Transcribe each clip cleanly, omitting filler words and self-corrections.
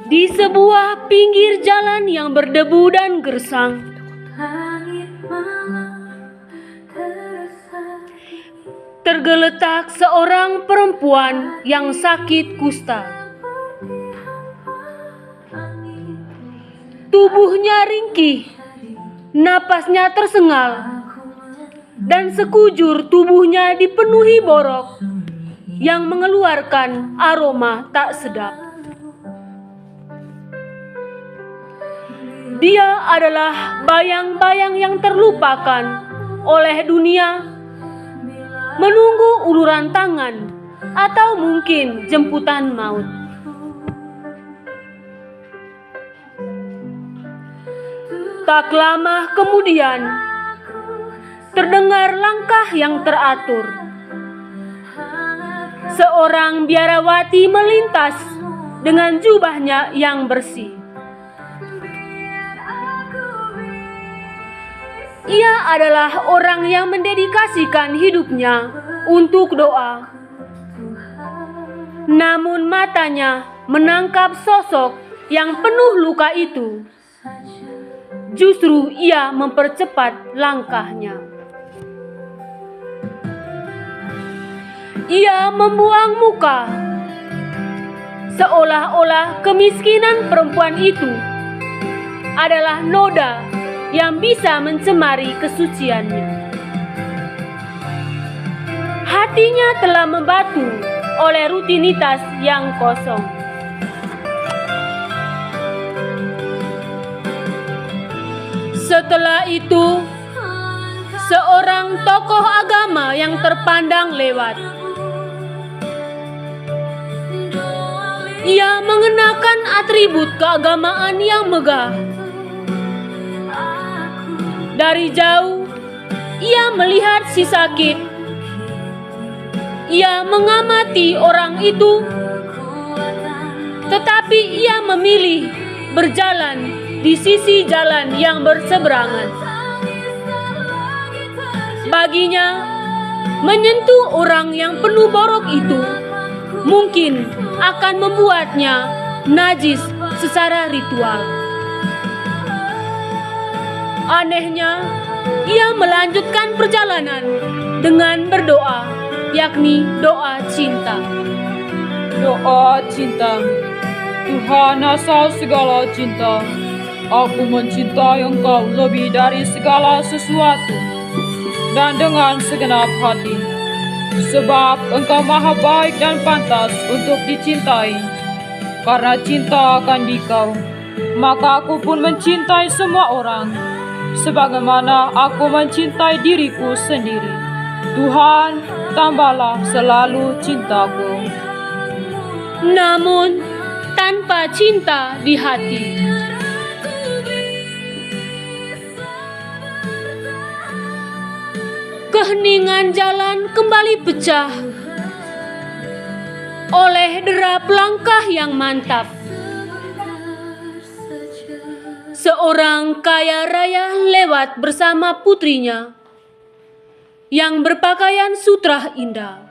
Di sebuah pinggir jalan yang berdebu dan gersang, tergeletak seorang perempuan yang sakit kusta. Tubuhnya ringkih, napasnya tersengal, dan sekujur tubuhnya dipenuhi borok yang mengeluarkan aroma tak sedap. Dia adalah bayang-bayang yang terlupakan oleh dunia, menunggu uluran tangan atau mungkin jemputan maut. Tak lama kemudian, terdengar langkah yang teratur. Seorang biarawati melintas dengan jubahnya yang bersih. Ia adalah orang yang mendedikasikan hidupnya untuk doa. Namun matanya menangkap sosok yang penuh luka itu. Justru ia mempercepat langkahnya. Ia membuang muka, seolah-olah kemiskinan perempuan itu adalah noda yang bisa mencemari kesuciannya. Hatinya telah membatu oleh rutinitas yang kosong. Setelah itu, seorang tokoh agama yang terpandang lewat. Ia mengenakan atribut keagamaan yang megah. Dari jauh, ia melihat si sakit. Ia mengamati orang itu, tetapi ia memilih berjalan di sisi jalan yang berseberangan. Baginya, menyentuh orang yang penuh borok itu mungkin akan membuatnya najis secara ritual. Anehnya, ia melanjutkan perjalanan dengan berdoa, yakni doa cinta. Doa cinta. Tuhan asal segala cinta, aku mencintai Engkau lebih dari segala sesuatu dan dengan segenap hati, sebab Engkau maha baik dan pantas untuk dicintai. Karena cinta akan Dikau, maka aku pun mencintai semua orang, sebagaimana aku mencintai diriku sendiri. Tuhan, tambahlah selalu cintaku. Namun, tanpa cinta di hati. Keheningan jalan kembali pecah oleh derap langkah yang mantap. Seorang kaya raya lewat bersama putrinya yang berpakaian sutrah indah.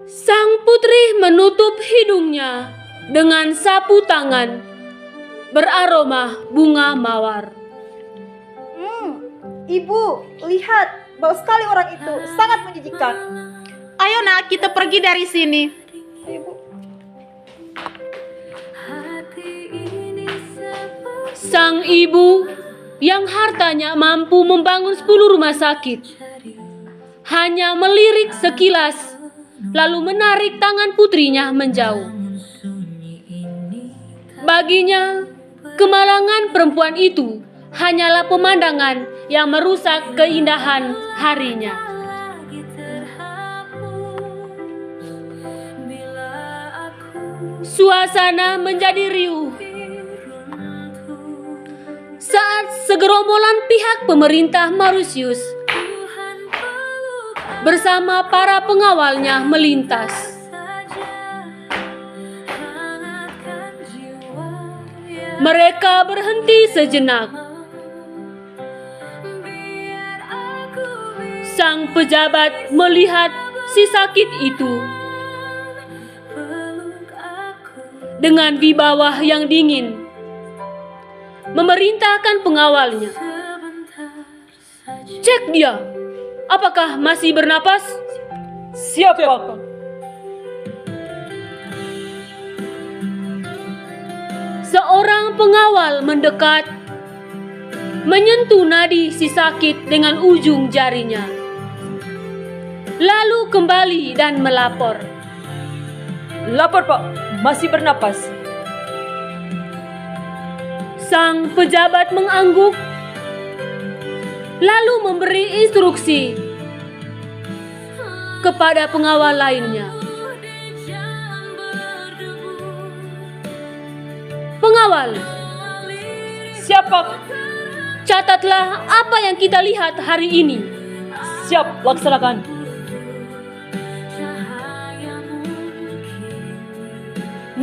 Sang putri menutup hidungnya dengan sapu tangan beraroma bunga mawar. Ibu, lihat, bau sekali orang itu, sangat menjijikkan. Ayo nak, kita pergi dari sini. Ibu. Sang ibu yang hartanya mampu membangun 10 rumah sakit hanya melirik sekilas, lalu menarik tangan putrinya menjauh. Baginya, kemalangan perempuan itu hanyalah pemandangan yang merusak keindahan harinya. Suasana menjadi riuh saat segerombolan pihak pemerintah Mauritius bersama para pengawalnya melintas. Mereka berhenti sejenak. Sang pejabat melihat si sakit itu dengan wibawa yang dingin, memerintahkan pengawalnya, "Cek dia, apakah masih bernapas?" Siap, Pak. Seorang pengawal mendekat, menyentuh nadi si sakit dengan ujung jarinya, lalu kembali dan melapor. Lapor, Pak. Masih bernapas. Sang pejabat mengangguk, lalu memberi instruksi kepada pengawal lainnya. "Pengawal, Siapa? catatlah apa yang kita lihat hari ini." Siap, laksanakan.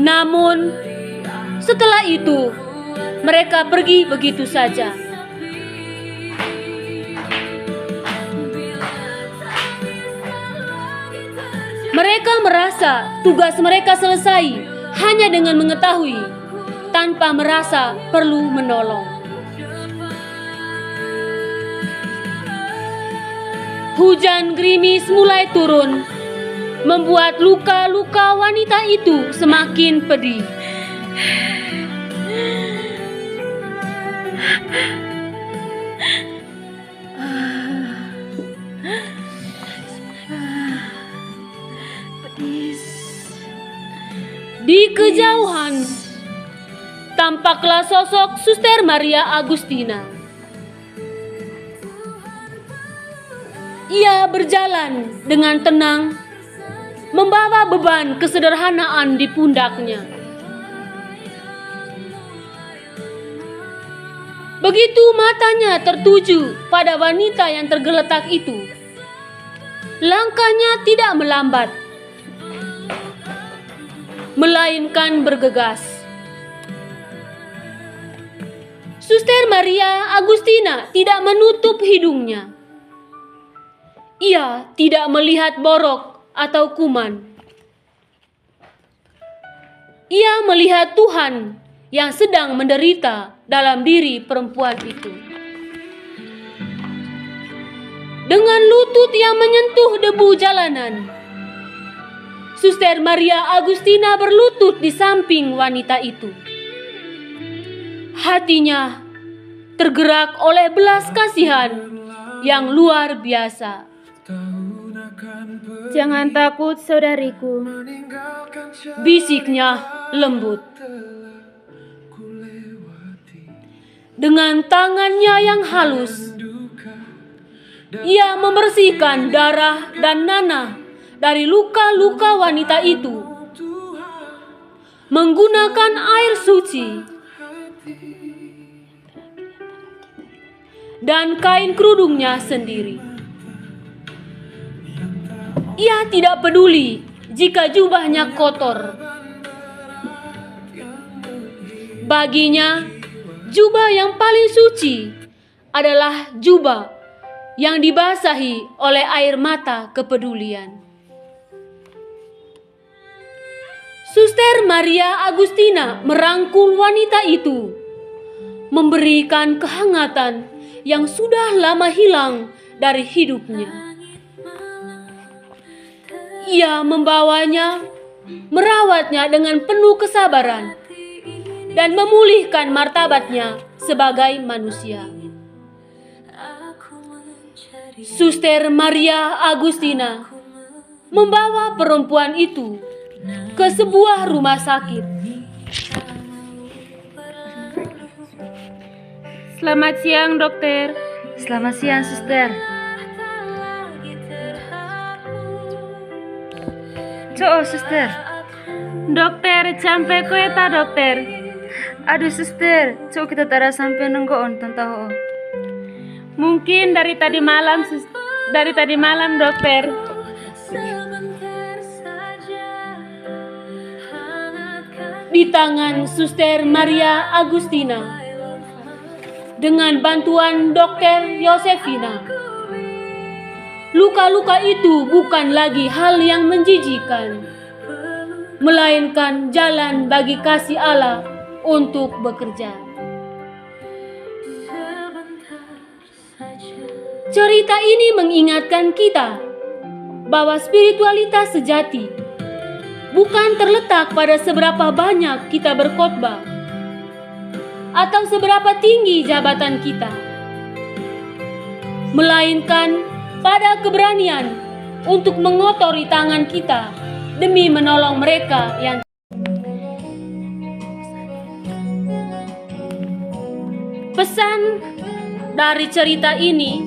Namun, setelah itu, mereka pergi begitu saja. Mereka merasa tugas mereka selesai hanya dengan mengetahui, tanpa merasa perlu menolong. Hujan gerimis mulai turun, membuat luka-luka wanita itu semakin pedih. Di kejauhan, tampaklah sosok Suster Maria Agustina. Ia berjalan dengan tenang, membawa beban kesederhanaan di pundaknya. Begitu matanya tertuju pada wanita yang tergeletak itu, langkahnya tidak melambat, melainkan bergegas. Suster Maria Agustina tidak menutup hidungnya. Ia tidak melihat borok atau kuman. Ia melihat Tuhan yang sedang menderita dalam diri perempuan itu. Dengan lutut yang menyentuh debu jalanan, Suster Maria Agustina berlutut di samping wanita itu. Hatinya tergerak oleh belas kasihan yang luar biasa. "Jangan takut, saudariku. Bisiknya lembut. Dengan tangannya yang halus, ia membersihkan darah dan nanah dari luka-luka wanita itu menggunakan air suci dan kain kerudungnya sendiri. Ia tidak peduli jika jubahnya kotor. Baginya, jubah yang paling suci adalah jubah yang dibasahi oleh air mata kepedulian. Suster Maria Agustina merangkul wanita itu, memberikan kehangatan yang sudah lama hilang dari hidupnya. Ia membawanya, merawatnya dengan penuh kesabaran, dan memulihkan martabatnya sebagai manusia. Suster Maria Agustina membawa perempuan itu ke sebuah rumah sakit. Selamat siang, dokter." Selamat siang, suster. Cok, suster. "Dokter, sampai ko eta, dokter." Aduh, suster. Cok, kita tara sampai nenggoon tentang "Mungkin dari tadi malam, dokter." Di tangan Suster Maria Agustina, dengan bantuan Dokter Yosefina, luka-luka itu bukan lagi hal yang menjijikan, melainkan jalan bagi kasih Allah untuk bekerja. Cerita ini mengingatkan kita bahwa spiritualitas sejati bukan terletak pada seberapa banyak kita berkhotbah atau seberapa tinggi jabatan kita, melainkan pada keberanian untuk mengotori tangan kita demi menolong mereka yang pesan dari cerita ini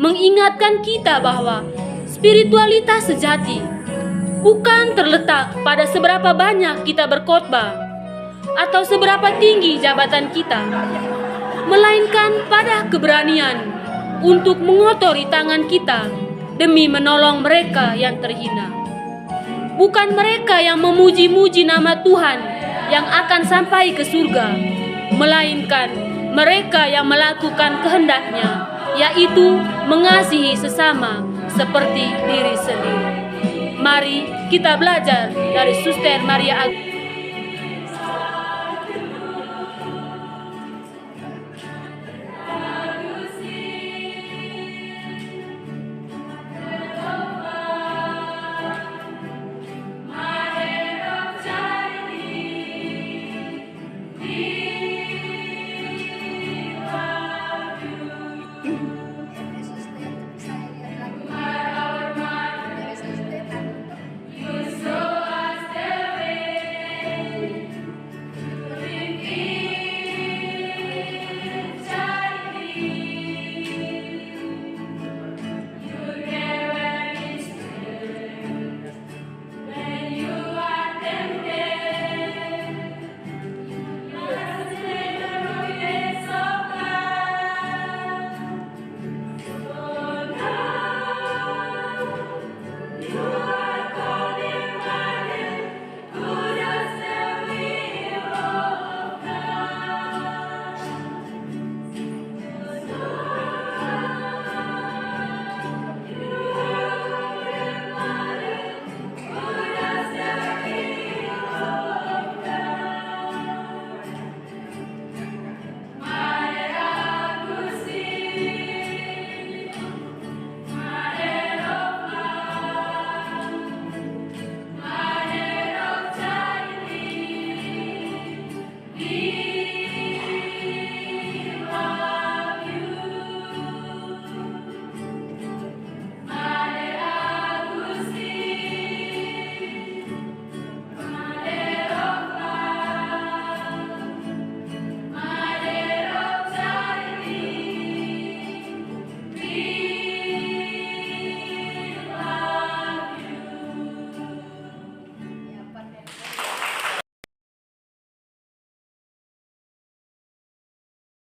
mengingatkan kita bahwa spiritualitas sejati bukan terletak pada seberapa banyak kita berkhotbah atau seberapa tinggi jabatan kita, melainkan pada keberanian untuk mengotori tangan kita demi menolong mereka yang terhina. Bukan mereka yang memuji-muji nama Tuhan yang akan sampai ke surga, melainkan mereka yang melakukan kehendak-Nya, yaitu mengasihi sesama seperti diri sendiri. Mari kita belajar dari Suster Maria Agustina.